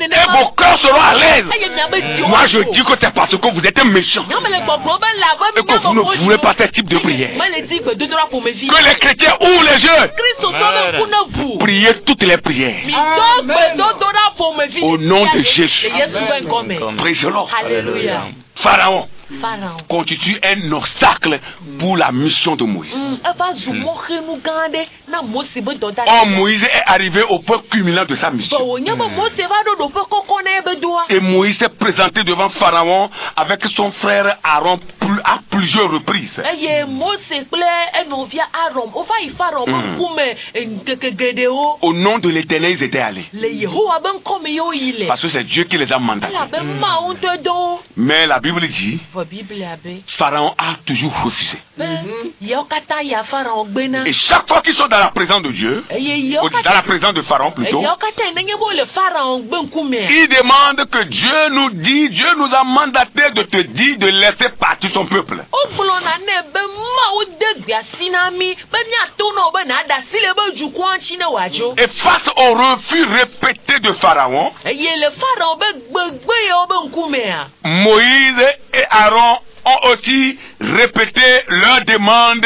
Et vos cœurs seront à l'aise. Moi je dis que c'est parce que vous êtes méchant et que vous ne voulez pas ce type de prière. Que les chrétiens ouvrent les yeux. Priez toutes les prières. Au nom de Jésus. Praise the Lord. Pharaon constitue un obstacle pour la mission de Moïse. Or, Moïse est arrivé au point culminant de sa mission. Et Moïse s'est présenté devant Pharaon avec son frère Aaron à plusieurs reprises. Au nom de l'Éternel, ils étaient allés. Parce que c'est Dieu qui les a mandatés. Mais la Bible dit, Pharaon a toujours refusé. Et chaque fois qu'ils sont dans la présence de Dieu, ou dans la présence de Pharaon plutôt, ils demandent que Dieu nous dit, Dieu nous a mandaté de te dire de laisser partir son peuple. Et face au refus répété de Pharaon, Moïse et Aaron ont aussi répété leur demande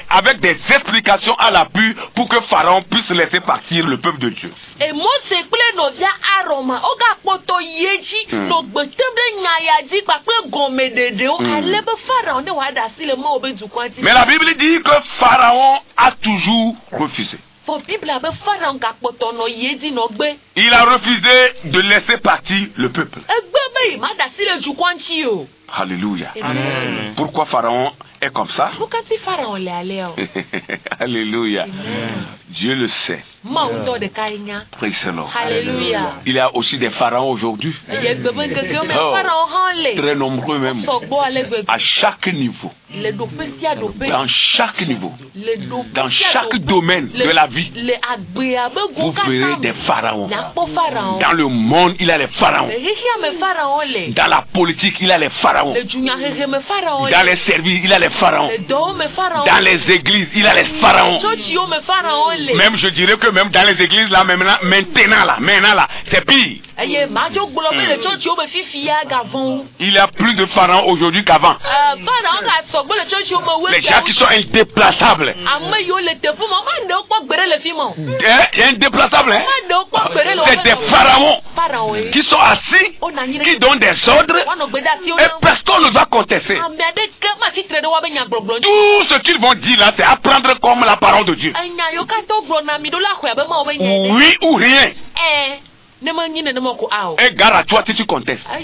avec des explications à l'appui pour que Pharaon puisse laisser partir le peuple de Dieu. Mais la Bible dit que Pharaon a toujours refusé. Il a refusé de laisser partir le peuple. Alléluia. Amen. Pourquoi Pharaon est comme ça? Alléluia. Dieu le sait. Praise the Lord. Alléluia. Il y a aussi des pharaons aujourd'hui. Très nombreux même. À chaque niveau. Dans chaque niveau. Dans chaque domaine de la vie. Vous verrez des pharaons. Dans le monde, il y a les pharaons. Dans la politique, il y a les pharaons. Dans les services, il y a les pharaons. Dans les églises, il y a les pharaons. Même je dirais que même dans les églises là, maintenant là, c'est pire. Il y a plus de pharaons aujourd'hui qu'avant. Les gens qui sont indéplaçables. Indéplaçables, hein? C'est des pharaons qui sont assis, qui donnent des ordres et personne ne va contester. Tout ce qu'ils vont dire là, c'est apprendre comme la parole de Dieu. Oui ou rien. Et gare à toi si tu contestes. Ça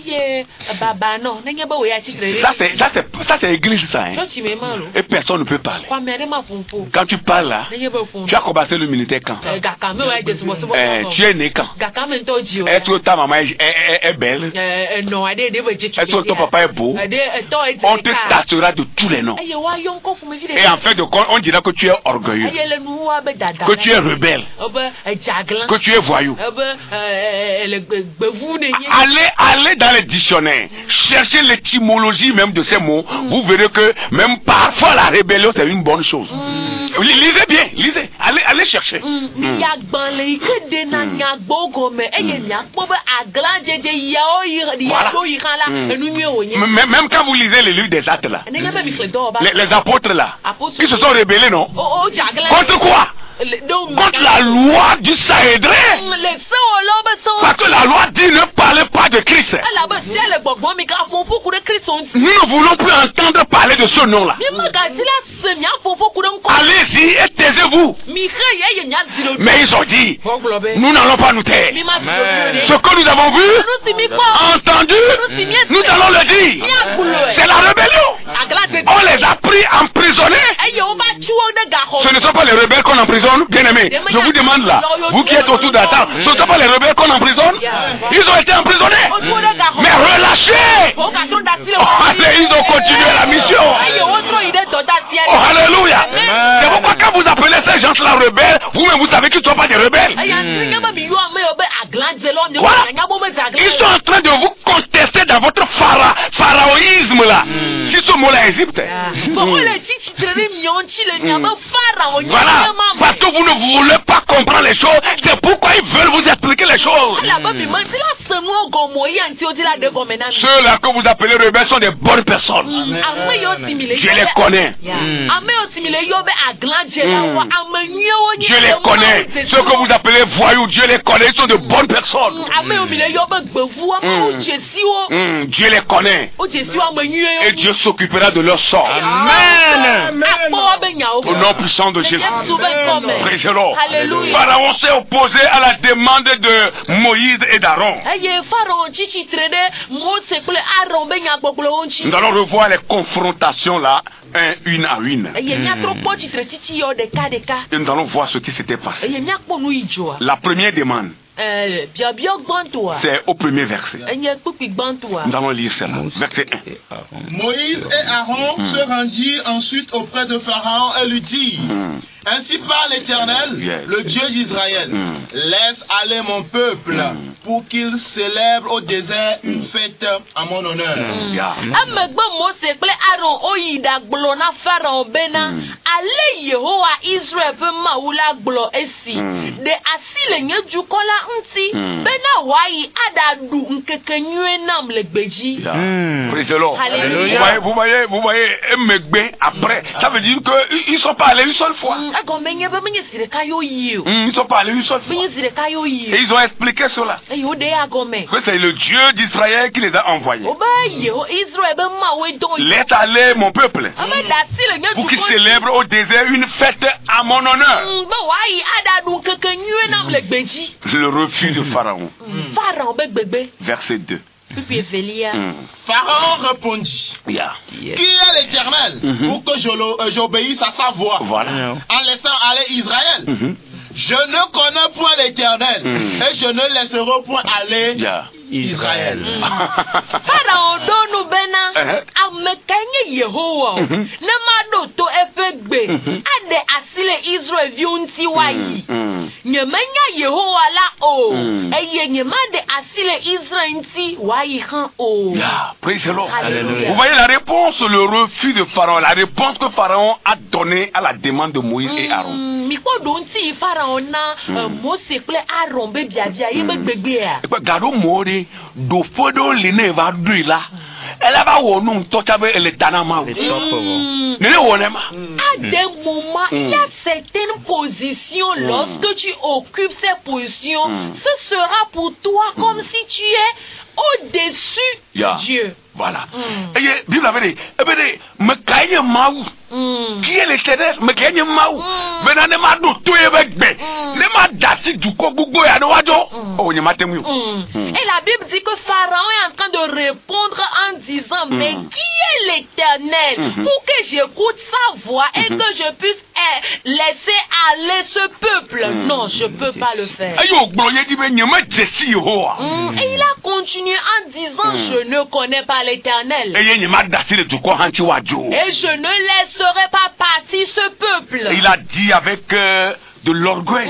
c'est église ça, hein? Et personne ne peut parler. Quand tu parles là, tu as commencé le militaire quand? Tu es né quand? Est-ce que ta maman est belle? Est-ce que ton papa est beau? On te tassera de tous les noms. Et en fait de compte, on dira que tu es orgueilleux, que tu es rebelle, que tu es voyou. Allez dans les dictionnaires, cherchez l'étymologie même de ces mots, vous verrez que même parfois la rébellion c'est une bonne chose. Lisez bien, lisez, allez chercher. Même quand vous lisez les livres des actes là, les apôtres là, qui se sont rébellés, non? Contre quoi? Contre la loi du Sanhédrin. Parce que la loi dit ne parlez pas de Christ. Nous ne voulons plus entendre parler de ce nom là. Allez-y et taisez-vous. Mais ils ont dit, nous n'allons pas nous taire. Ce que nous avons vu, entendu, nous allons le dire. C'est la rébellion. On les a pris emprisonnés. Ce ne sont pas les rebelles qu'on emprisonne. Bien aimé, je vous demande là, vous qui êtes autour de la table, ce ne sont pas les rebelles qu'on emprisonne? Ils ont été emprisonnés, mais relâchés. Ils ont continué la mission. Oh, alléluia. C'est pourquoi quand vous appelez ces gens-là rebelles, vous-même vous savez qu'ils ne sont pas des rebelles. Voilà. Ils sont en train de vous contester dans votre pharaoïsme là. Si mot là Égypte. Voilà. Parce que vous ne voulez pas comprendre les choses, c'est pourquoi ils veulent vous expliquer les choses. Ceux-là que vous appelez rebelles sont des bonnes personnes. Je les connais. Je les connais. Ceux que vous appelez voyous, Dieu les connaît, ils sont de bonnes personnes. Dieu les connaît. Et Dieu s'occupera de leur sort. Amen. Au nom puissant de Jésus. Alléluia. Pharaon s'est opposé à la demande de Moïse et d'Aaron. Nous allons revoir les confrontations là, une à une. Et nous allons voir ce qui s'était passé. La première demande, c'est au premier verset. Nous allons lire cela. Verset 1. Moïse et Aaron se rendirent ensuite auprès de Pharaon et lui dirent ainsi parle l'Éternel, le Dieu d'Israël. Laisse aller mon peuple pour qu'il célèbre au désert une fête à mon honneur. Vous voyez, après, ça veut dire qu'ils ne sont pas allés une seule fois. Ils ne sont pas allés une seule fois. Et ils ont expliqué cela. Que c'est le Dieu d'Israël qui les a envoyés. Laisse aller mon peuple pour qu'il célèbre au désert une fête à mon honneur. Le refus de Pharaon. Verset 2. Pharaon répondit Qui est l'Éternel pour que j'obéisse à sa voix en laissant aller Israël? Je ne connais point l'Éternel et je ne laisserai point aller Israël. Pharaon donu bena amekenye Yehowa na madoto efegbe ade asile Israel viunti wayi nyemenya Yehowa la o eye nyemade asile Israel nti wayi han o. Praise the Lord. Vous voyez la réponse, le refus de Pharaon, la réponse que Pharaon a donnée à la demande de Moïse et Aaron. Miko donti Pharaon na Mose kle Aaron be biabia yibe gbegbe a. Gado mori do fodo line va duila. Elle va wo nu totabe ele tanama. Ne wonema. À des moments, il y a certaines positions, lorsque tu occupes ces positions, ce sera pour toi comme si tu es au-dessus de Dieu. Voilà. Et la Bible avait dit, me gagne maou. Qui est l'Éternel? Me gagne maou. Venez ma do tout avec bé. Ne ma dati du ko gugo ya no wajo. Oh ni matemu. Et la Bible dit que Pharaon est en train de répondre en disant mais qui est l'Éternel pour que j'écoute sa voix et que je puisse laisser aller ce peuple? Non, je peux pas le faire. Et il a continué en disant je ne connais pas l'Éternel. Et je ne laisserai pas partir ce peuple. Il a dit avec de l'orgueil.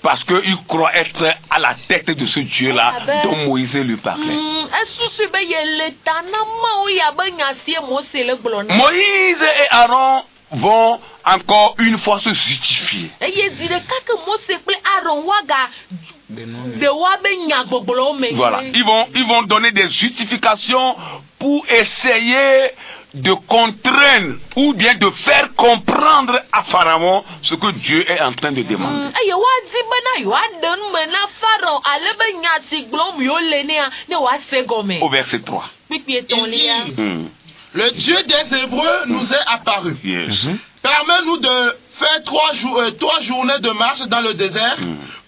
Parce qu'il croit être à la tête de ce Dieu-là dont Moïse lui parlait. Moïse et Aaron vont encore une fois se justifier. Voilà, ils vont donner des justifications pour essayer de contraindre ou bien de faire comprendre à Pharaon ce que Dieu est en train de demander. Au verset 3. Le Dieu des Hébreux nous est apparu. Permets-nous de faire 3 journées de marche dans le désert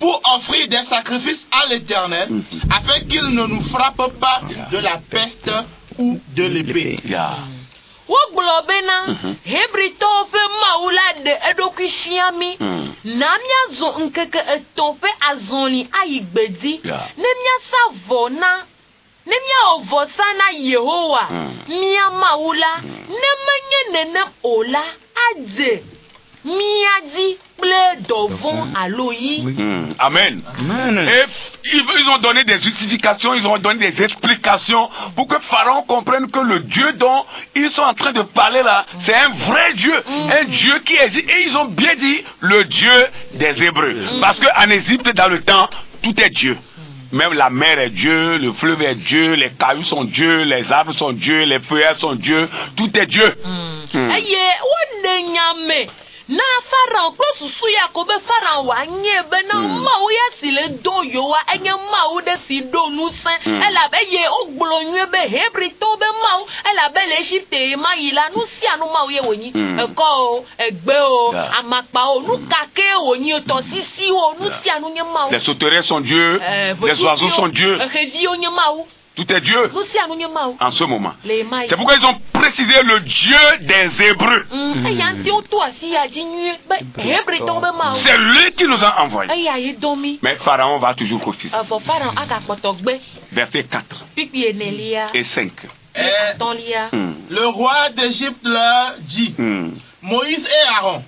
pour offrir des sacrifices à l'Éternel afin qu'il ne nous frappe pas de la peste ou de l'épée. Nemia ovosana Yehowa, mia maula, nemenye nene ola adze. miadi ple dovon aloyi. Amen. Et ils ont donné des justifications, ils ont donné des explications pour que Pharaon comprenne que le Dieu dont ils sont en train de parler là, c'est un vrai Dieu, un Dieu qui existe. Et ils ont bien dit le Dieu des Hébreux. Parce qu'en Égypte, dans le temps, tout est Dieu. Même la mer est Dieu, le fleuve est Dieu, les cailloux sont Dieu, les arbres sont Dieu, les feuillages sont Dieu, tout est Dieu. Na Pharaon plus suya ko be Pharaon wa nye be na mawo ya sile do yo wa enye mawo de si do nu sen ela be ye ogbolo nwe be hebri to be mawo ela be le Egypte ma yila nu si anu mawo ye woni eko o egbe o amapa o nu kake o nyi to sisi o nu si anu nye mawo. Les sauterelles sont Dieu, les oiseaux sont Dieu. Revi o nye mawo. Tout est Dieu en ce moment. C'est pourquoi ils ont précisé le Dieu des Hébreux. C'est lui qui nous a envoyés. Mais Pharaon va toujours refuser. Verset 4 et 5. Le roi d'Égypte leur dit, Moïse et Aaron,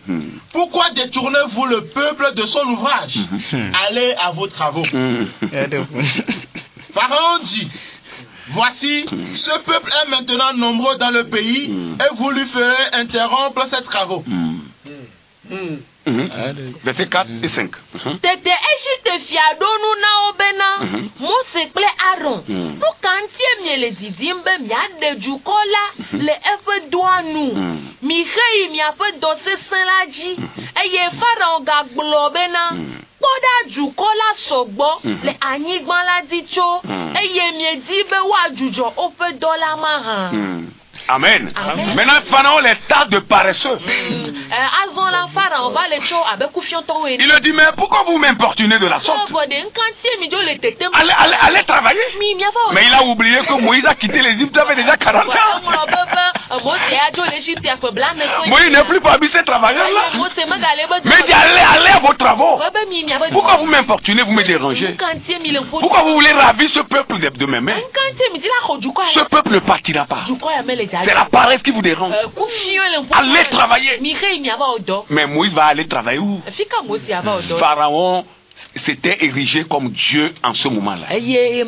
pourquoi détournez-vous le peuple de son ouvrage? Allez à vos travaux. Pharaon dit, voici, ce peuple est maintenant nombreux dans le pays et vous lui ferez interrompre ses travaux. Verset 4 et 5. Tete Égypte fiadonu na obena, Mose ple Aaron. Nous kantie miele didimbe miade jukola le efe douanu. Michei miafe dose senlaji. Eye Pharaon gagblo bena. Poda jukola sogbo le anyigban la dicho. Eye miedi be wa jujo ofe dola maha. Amen. Maintenant, Pharaon les tas de paresseux. Il leur dit, mais pourquoi vous m'importunez de la sorte? Allez travailler. Mais il a oublié que Moïse a quitté l'Égypte avec déjà 40 ans. Moïse n'est plus parmi ces travailleurs-là. Mais il dit, allez à vos travaux. Pourquoi vous m'importunez, vous me dérangez? Pourquoi vous voulez ravir ce peuple de mes mains? Ce peuple ne partira pas. C'est la paresse qui vous dérange. Allez travailler. Mais Moïse va aller travailler où? Pharaon s'était érigé comme Dieu en ce moment-là. Et il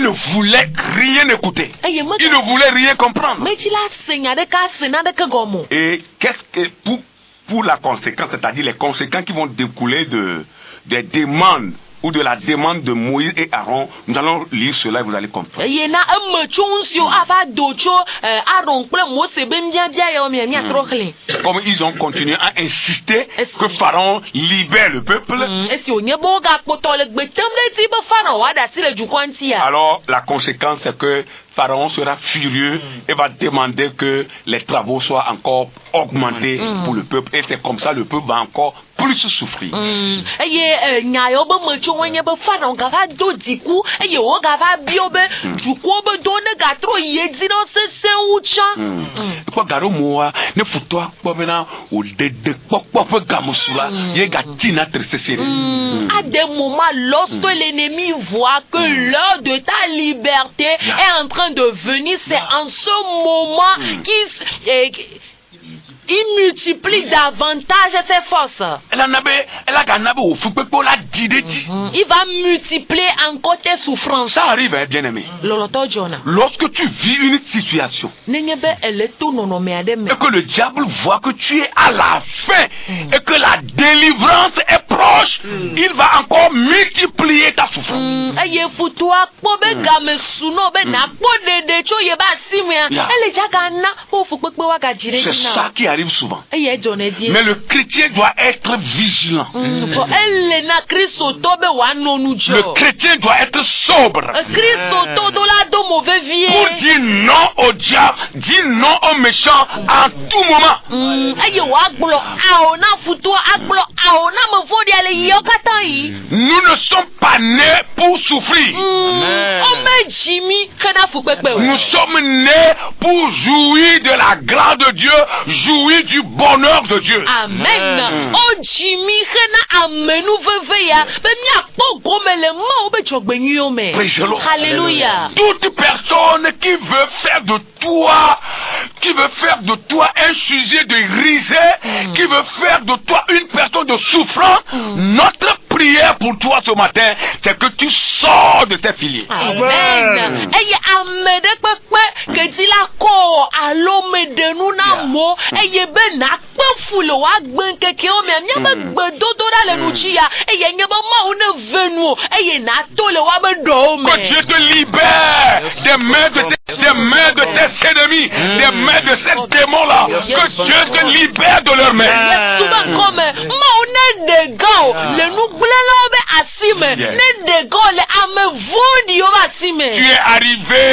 ne voulait rien écouter. Il ne voulait rien comprendre. Et qu'est-ce que pour la conséquence, c'est-à-dire les conséquences qui vont découler des demandes ou de la demande de Moïse et Aaron, nous allons lire cela et vous allez comprendre. Comme ils ont continué à insister que Pharaon libère le peuple, alors la conséquence c'est que Pharaon sera furieux et va demander que les travaux soient encore augmentés pour le peuple. Et c'est comme ça le peuple va encore plus souffrir. À des moments, lorsque l'ennemi voit que l'heure de ta liberté est en train de venir, c'est en ce moment il multiplie davantage ses forces. Il va multiplier encore tes souffrances. Ça arrive, bien aimé. Lorsque tu vis une situation et que le diable voit que tu es à la fin et que la délivrance est proche, il va encore multiplier ta souffrance. C'est ça qui arrive souvent. Mais le chrétien doit être vigilant. Le chrétien doit être sobre. Pour dire non au diable, dire non aux méchants à tout moment. Nous ne sommes pas nés pour souffrir. Nous sommes nés pour jouir de la grâce de Dieu, jouir du bonheur de Dieu. Amen. Alléluia. Toute personne qui veut faire de toi qui veut faire de toi un sujet de risée, qui veut faire de toi une personne de souffrance, notre prière pour toi ce matin, c'est que tu sors de tes filiers. Amen. Eye ame de pepe que ti la ko alo me de nu na mo eye be na pe fule wa gben keke o me nya be gbedodo da le nu chi ya eye nya be ma o ne venu eye na to le wa be do o me. Que Dieu te libère des mains de tes ennemis, des mains de ces démons-là. Que Dieu te libère de leurs mains. Souvent comme ma o ne de gao le nu gblelo be asime ne de gao le ame vondi o asime. Tu es arrivé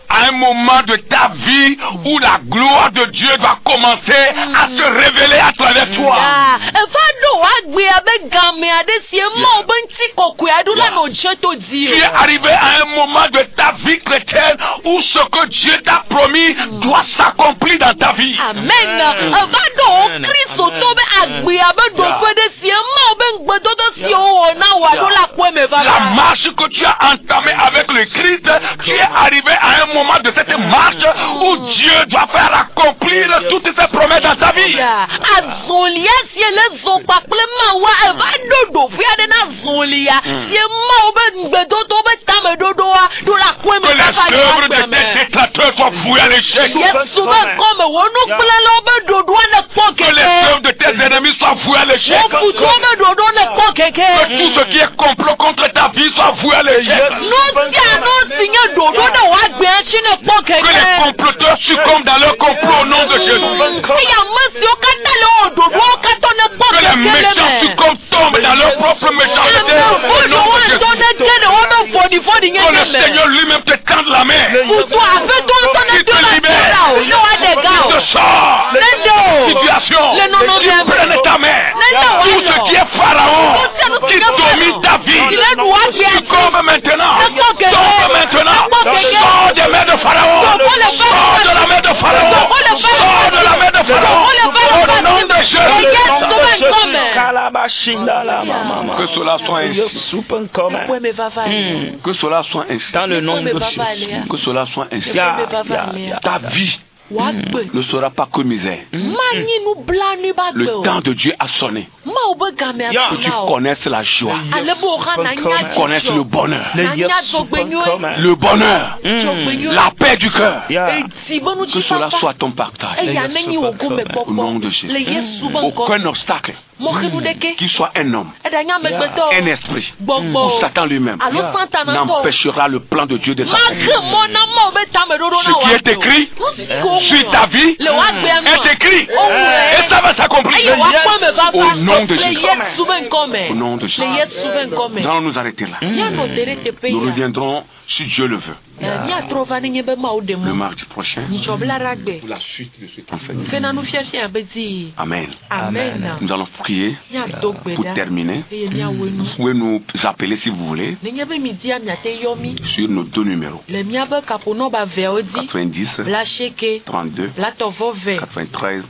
à un moment de ta vie où la gloire de Dieu va commencer à se révéler à travers toi. Tu es arrivé à un moment de ta vie chrétienne où ce que Dieu t'a promis doit s'accomplir dans ta vie. Amen. La marche que tu as entamée avec le Christ, tu es arrivé à un moment de cette marche où Dieu doit faire accomplir toutes ses promesses dans ta vie. Que les œuvres de tes détracteurs soient vouées à l'échec. Que les œuvres de tes ennemis soient vouées à l'échec. Que tout ce qui est complot contre ta vie soit voué à l'échec. Que les comploteurs succombent dans leur complot au nom de Jésus. Que les méchants succombent, tombent dans leur propre méchanceté au nom de Jésus. Que le Seigneur lui-même te tende la main. Qu'il te libère. Qu'il te sort. Situation. Qu'il prenne ta main. Tout ce qui est pharaon, qui domine ta vie, succombe maintenant. Tombe maintenant. Sors des mains de pharaon. Sors de la main de pharaon. Sors de la main de pharaon. Au nom de Jésus. Que cela soit ainsi. Que cela soit ainsi. Dans le nom de Jésus. Que cela soit ainsi. Ta vie ne sera pas que misère. Le temps de Dieu a sonné. Que tu connaisses la joie. Que tu connaisses le bonheur. Le bonheur. La paix du cœur. Que cela soit ton partage. Au nom de Jésus. Aucun obstacle qui soit un homme, un esprit, ou Satan lui-même, n'empêchera le plan de Dieu de s'accomplir. Ce qui est écrit sur ta vie est écrit et ça va s'accomplir. Au nom de Jésus. Au nom de Jésus. Nous allons nous arrêter là. Nous reviendrons si Dieu le veut. Le mardi prochain pour la suite de cet enseignement. Amen. Amen. Nous allons prier pour terminer. Vous pouvez nous appeler si vous voulez sur nos deux numéros 90 32 93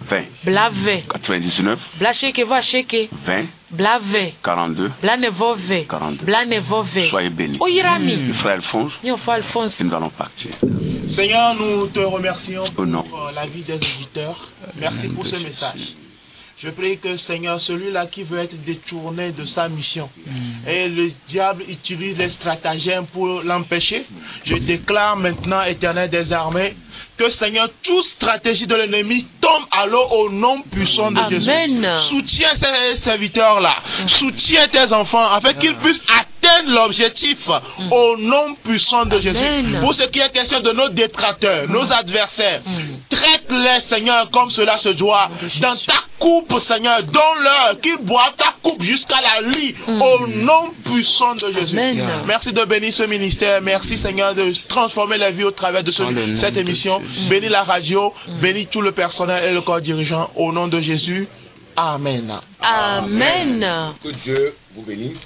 20 99 20 42 42. Soyez bénis. Le frère Alphonse, et nous allons partir. Seigneur, nous te remercions pour la vie des auditeurs. Merci pour ce message. Je prie que, Seigneur, celui-là qui veut être détourné de sa mission et le diable utilise les stratagèmes pour l'empêcher, je déclare maintenant, Éternel des armées, que, Seigneur, toute stratégie de l'ennemi tombe à l'eau au nom puissant de Jésus. Soutiens ces serviteurs-là, soutiens tes enfants afin qu'ils puissent atteindre l'objectif au nom puissant de Jésus. Pour ce qui est question de nos détracteurs, nos adversaires, traite-les, Seigneur, comme cela se doit, dans ta coupe, Seigneur, donne-leur qu'ils boivent ta coupe jusqu'à la lie, au nom puissant de Jésus. Merci de bénir ce ministère, merci, Seigneur, de transformer la vie au travers de cette émission. Bénis la radio, bénis tout le personnel et le corps dirigeant, au nom de Jésus. Amen. Amen. Que Dieu vous bénisse.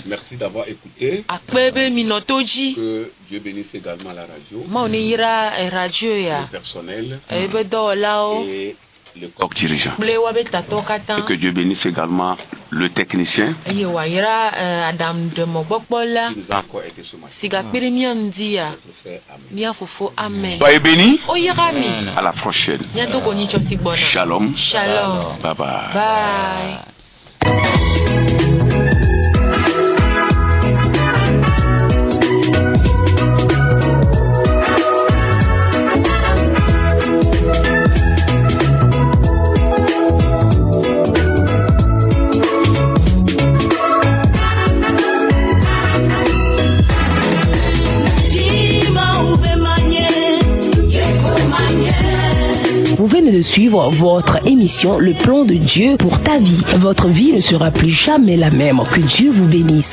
Merci d'avoir écouté. Que Dieu bénisse également la radio. Le personnel. Et le corps dirigeant. ble wa be tato katan Et que Dieu bénisse également le technicien eye wa yira adam de mo gbogbola qui nous a encore été ce matin. siga kpiri mi ndia mi afofo amen Soyez bénis. o yira mi À la prochaine. nyato ko ni choti gbona Shalom. shalom Bye bye. bye Vous venez de suivre votre émission Le plan de Dieu pour ta vie. Votre vie ne sera plus jamais la même. Que Dieu vous bénisse.